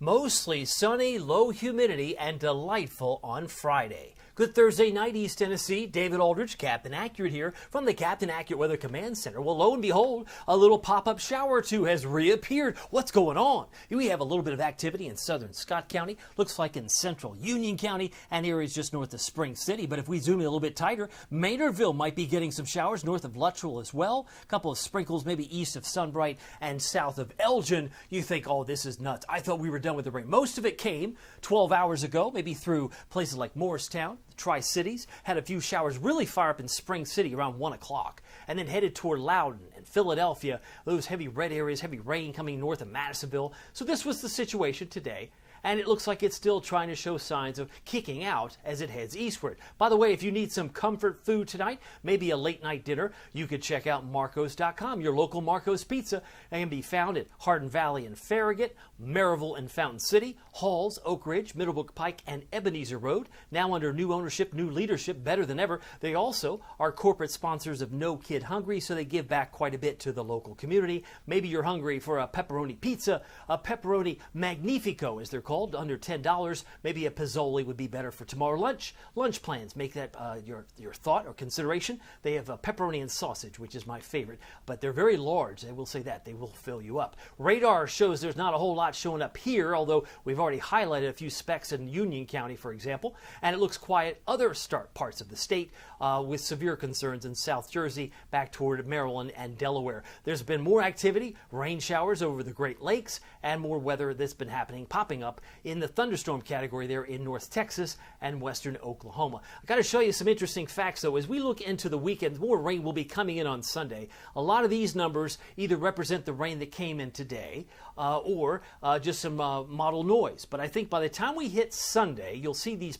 Mostly sunny, low humidity, and delightful on Friday. Good Thursday night, East Tennessee. David Aldridge, Captain Accurate here from the Captain Accurate Weather Command Center. Well, lo and behold, a little pop-up shower or two has reappeared. What's going on? We have a little bit of activity in southern Scott County. Looks like in central Union County and areas just north of Spring City. But if we zoom in a little bit tighter, Maynardville might be getting some showers north of Luttrell as well. A couple of sprinkles maybe east of Sunbright and south of Elgin. You think, oh, this is nuts. I thought we were done with the rain. Most of it came 12 hours ago, maybe through places like Morristown. Tri-Cities, had a few showers really fire up in Spring City around 1 o'clock, and then headed toward Loudoun and Philadelphia, those heavy red areas, heavy rain coming north of Madisonville. So this was the situation today. And it looks like it's still trying to show signs of kicking out as it heads eastward. By the way, if you need some comfort food tonight, maybe a late night dinner, you could check out Marcos.com. Your local Marcos Pizza can be found at Hardin Valley and Farragut, Maryville and Fountain City, Halls, Oak Ridge, Middlebrook Pike, and Ebenezer Road. Now under new ownership, new leadership, better than ever. They also are corporate sponsors of No Kid Hungry, so they give back quite a bit to the local community. Maybe you're hungry for a pepperoni pizza, a pepperoni magnifico as they're called, under $10. Maybe a Pizzoli would be better for tomorrow lunch. Lunch plans, make that your thought or consideration. They have pepperoni and sausage, which is my favorite, but they're very large. I will say that. They will fill you up. Radar shows there's not a whole lot showing up here, although we've already highlighted a few specks in Union County, for example, and it looks quiet other parts of the state with severe concerns in South Jersey, back toward Maryland and Delaware. There's been more activity, rain showers over the Great Lakes, and more weather that's been happening, popping up in the thunderstorm category there in North Texas and western Oklahoma. I got to show you some interesting facts, though. As we look into the weekend, more rain will be coming in on Sunday. A lot of these numbers either represent the rain that came in today or just some model noise. But I think by the time we hit Sunday, you'll see these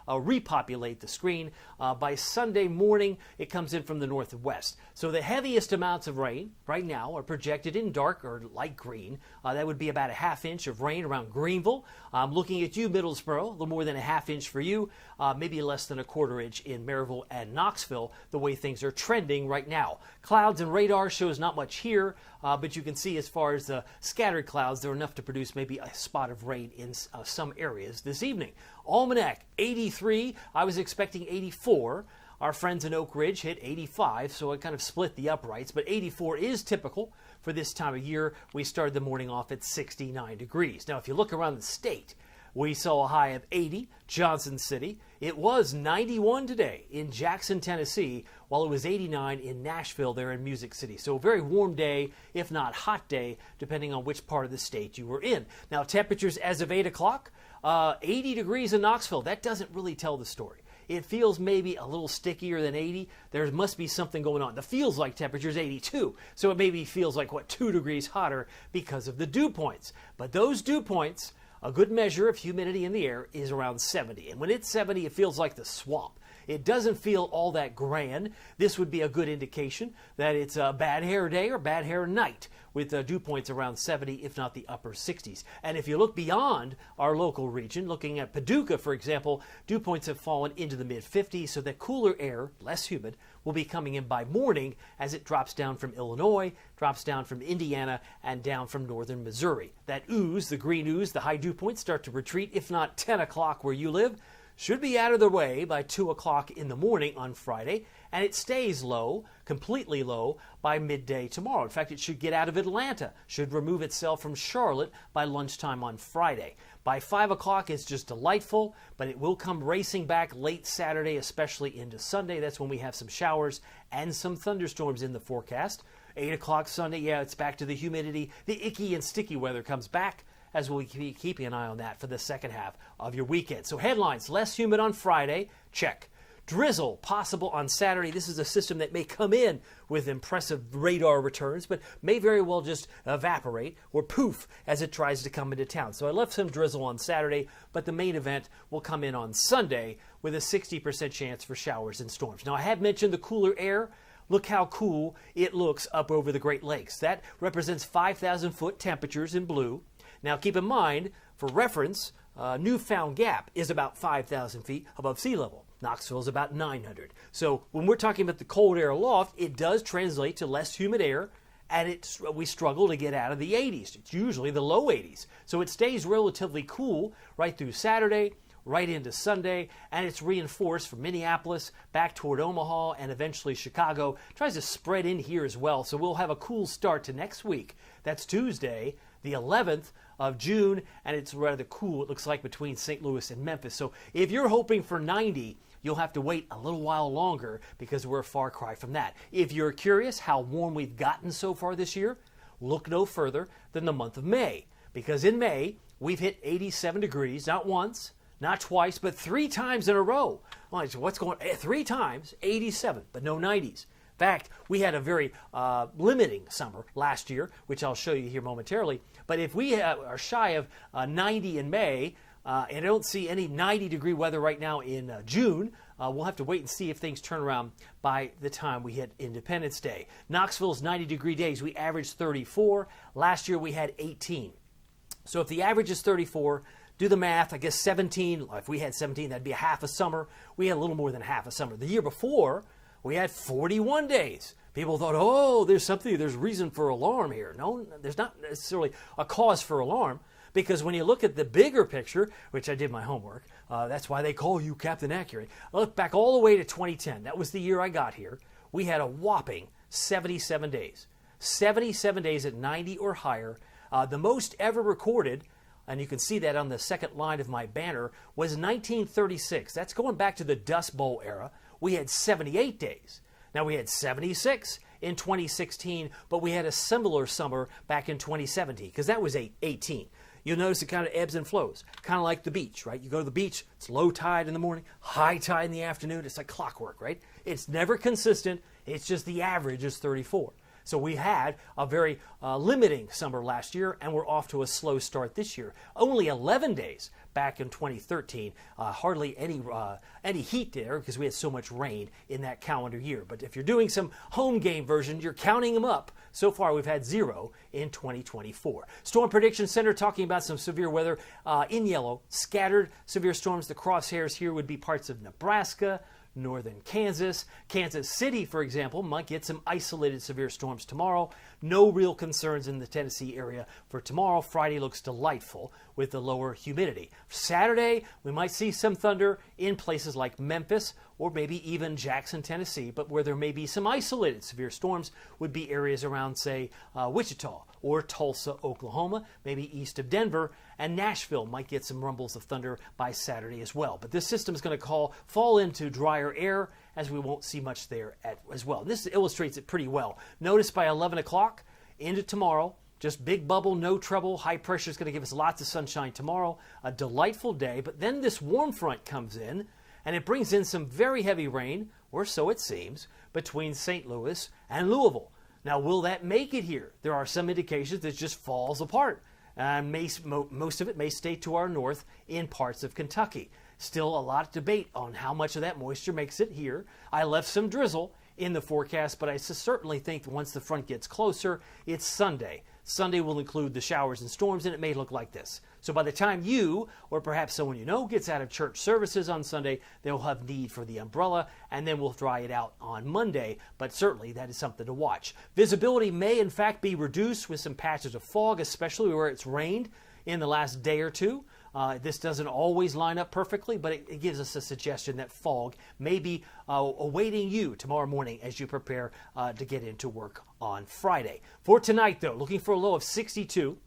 repopulate the screen. By Sunday morning, it comes in from the northwest. So the heaviest amounts of rain right now are projected in dark or light green. That would be about a half inch of rain around Greenville. I'm looking at you, Middlesboro, a little more than a half inch for you, maybe less than a quarter inch in Maryville and Knoxville, the way things are trending right now. Clouds and radar shows not much here, but you can see as far as the scattered clouds, they're enough to produce maybe a spot of rain in some areas this evening. Almanac, 83. I was expecting 84. Our friends in Oak Ridge hit 85, so it kind of split the uprights, but 84 is typical for this time of year. We started the morning off at 69 degrees. Now, if you look around the state, we saw a high of 80, Johnson City. It was 91 today in Jackson, Tennessee, while it was 89 in Nashville there in Music City. So a very warm day, if not hot day, depending on which part of the state you were in. Now, temperatures as of 8 o'clock, 80 degrees in Knoxville. That doesn't really tell the story. It feels maybe a little stickier than 80. There must be something going on. The feels like temperature is 82, so it maybe feels like, 2 degrees hotter because of the dew points. But those dew points, a good measure of humidity in the air, is around 70. And when it's 70, it feels like the swamp. It doesn't feel all that grand. This would be a good indication that it's a bad hair day or bad hair night with dew points around 70, if not the upper 60s. And if you look beyond our local region, looking at Paducah, for example, dew points have fallen into the mid-50s, so that cooler air, less humid, will be coming in by morning as it drops down from Illinois, drops down from Indiana, and down from northern Missouri. That ooze, the green ooze, the high dew points start to retreat, if not 10 o'clock where you live. Should be out of the way by 2 o'clock in the morning on Friday, and it stays low, completely low, by midday tomorrow. In fact, it should get out of Atlanta, should remove itself from Charlotte by lunchtime on Friday. By 5 o'clock, it's just delightful, but it will come racing back late Saturday, especially into Sunday. That's when we have some showers and some thunderstorms in the forecast. 8 o'clock Sunday, it's back to the humidity. The icky and sticky weather comes back, as we'll be keeping an eye on that for the second half of your weekend. So headlines, less humid on Friday, check. Drizzle possible on Saturday. This is a system that may come in with impressive radar returns, but may very well just evaporate or poof as it tries to come into town. So I left some drizzle on Saturday, but the main event will come in on Sunday with a 60% chance for showers and storms. Now, I had mentioned the cooler air. Look how cool it looks up over the Great Lakes. That represents 5,000-foot temperatures in blue. Now, keep in mind, for reference, Newfound Gap is about 5,000 feet above sea level. Knoxville is about 900. So when we're talking about the cold air aloft, it does translate to less humid air and we struggle to get out of the 80s. It's usually the low 80s. So it stays relatively cool right through Saturday, right into Sunday, and it's reinforced from Minneapolis back toward Omaha and eventually Chicago. Tries to spread in here as well, so we'll have a cool start to next week. That's Tuesday, the 11th of June, and it's rather cool, it looks like, between St. Louis and Memphis. So if you're hoping for 90, you'll have to wait a little while longer because we're a far cry from that. If you're curious how warm we've gotten so far this year, look no further than the month of May, because in May, we've hit 87 degrees, not once, not twice, but 3 times in a row. Well, what's going on? 3 times, 87, but no 90s. In fact, we had a very limiting summer last year, which I'll show you here momentarily. But if we are shy of 90 in May, and I don't see any 90-degree weather right now in June, we'll have to wait and see if things turn around by the time we hit Independence Day. Knoxville's 90-degree days, we averaged 34. Last year we had 18. So if the average is 34, do the math, I guess 17. If we had 17, that'd be a half a summer. We had a little more than half a summer. The year before, we had 41 days. People thought, oh, there's reason for alarm here. No, there's not necessarily a cause for alarm, because when you look at the bigger picture, which I did my homework, that's why they call you Captain Accurate. I look back all the way to 2010. That was the year I got here. We had a whopping 77 days. 77 days at 90 or higher. The most ever recorded, and you can see that on the second line of my banner, was 1936. That's going back to the Dust Bowl era. We had 78 days. Now, we had 76 in 2016, but we had a similar summer back in 2017, because that was 18. You'll notice it kind of ebbs and flows, kind of like the beach, right? You go to the beach, it's low tide in the morning, high tide in the afternoon. It's like clockwork, right? It's never consistent. It's just the average is 34. So we had a very limiting summer last year, and we're off to a slow start this year. Only 11 days back in 2013. Hardly any heat there because we had so much rain in that calendar year. But if you're doing some home game version, you're counting them up. So far, we've had 0 in 2024. Storm Prediction Center talking about some severe weather in yellow. Scattered severe storms. The crosshairs here would be parts of Nebraska, northern Kansas. Kansas City, for example, might get some isolated severe storms tomorrow. No real concerns in the Tennessee area for tomorrow. Friday looks delightful with the lower humidity. Saturday, we might see some thunder in places like Memphis or maybe even Jackson, Tennessee, but where there may be some isolated severe storms would be areas around, say, Wichita or Tulsa, Oklahoma, maybe east of Denver, and Nashville might get some rumbles of thunder by Saturday as well. But this system is going to fall into drier air, as we won't see much there as well. This illustrates it pretty well. Notice by 11 o'clock into tomorrow, just big bubble, no trouble. High pressure is going to give us lots of sunshine tomorrow. A delightful day, but then this warm front comes in, and it brings in some very heavy rain, or so it seems, between St. Louis and Louisville. Now, will that make it here? There are some indications that it just falls apart. Most of it may stay to our north in parts of Kentucky. Still a lot of debate on how much of that moisture makes it here. I left some drizzle in the forecast, but I certainly think once the front gets closer, it's Sunday. Sunday will include the showers and storms, and it may look like this. So by the time you, or perhaps someone you know, gets out of church services on Sunday, they'll have need for the umbrella, and then we'll dry it out on Monday. But certainly that is something to watch. Visibility may in fact be reduced with some patches of fog, especially where it's rained in the last day or two. This doesn't always line up perfectly, but it gives us a suggestion that fog may be awaiting you tomorrow morning as you prepare to get into work on Friday. For tonight, though, looking for a low of 62.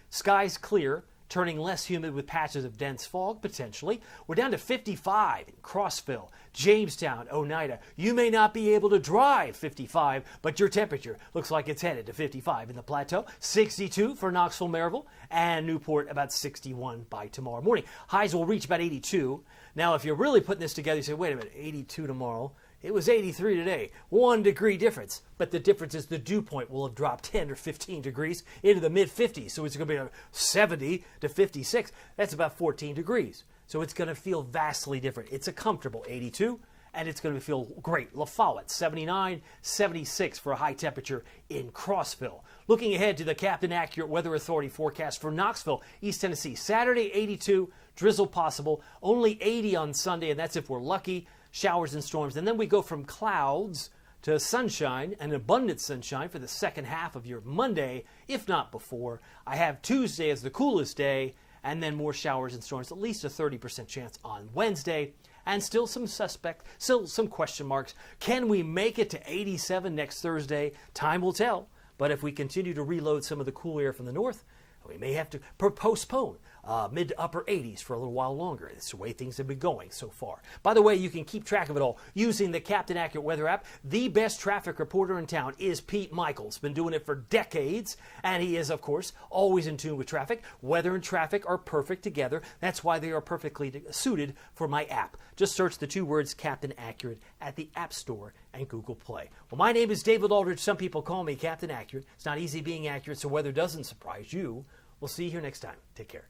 Skies clear, turning less humid with patches of dense fog, potentially. We're down to 55 in Crossville, Jamestown, Oneida. You may not be able to drive 55, but your temperature looks like it's headed to 55 in the Plateau. 62 for Knoxville, Maryville, and Newport, about 61 by tomorrow morning. Highs will reach about 82. Now, if you're really putting this together, you say, wait a minute, 82 tomorrow. It was 83 today, 1 degree difference. But the difference is the dew point will have dropped 10 or 15 degrees into the mid-50s. So it's going to be a 70 to 56. That's about 14 degrees. So it's going to feel vastly different. It's a comfortable 82, and it's going to feel great. La Follette, 79, 76 for a high temperature in Crossville. Looking ahead to the Captain Accurate Weather Authority forecast for Knoxville, East Tennessee. Saturday, 82, drizzle possible. Only 80 on Sunday, and that's if we're lucky. Showers and storms. And then we go from clouds to sunshine and abundant sunshine for the second half of your Monday, if not before. I have Tuesday as the coolest day, and then more showers and storms, at least a 30% chance on Wednesday. And still some question marks. Can we make it to 87 next Thursday? Time will tell. But if we continue to reload some of the cool air from the north, we may have to postpone mid to upper 80s for a little while longer. It's the way things have been going so far. By the way, you can keep track of it all using the Captain Accurate Weather app. The best traffic reporter in town is Pete Michaels. Been doing it for decades, and he is, of course, always in tune with traffic. Weather and traffic are perfect together. That's why they are perfectly suited for my app. Just search the two words Captain Accurate at the App Store and Google Play. Well, my name is David Aldridge. Some people call me Captain Accurate. It's not easy being accurate, so weather doesn't surprise you. We'll see you here next time. Take care.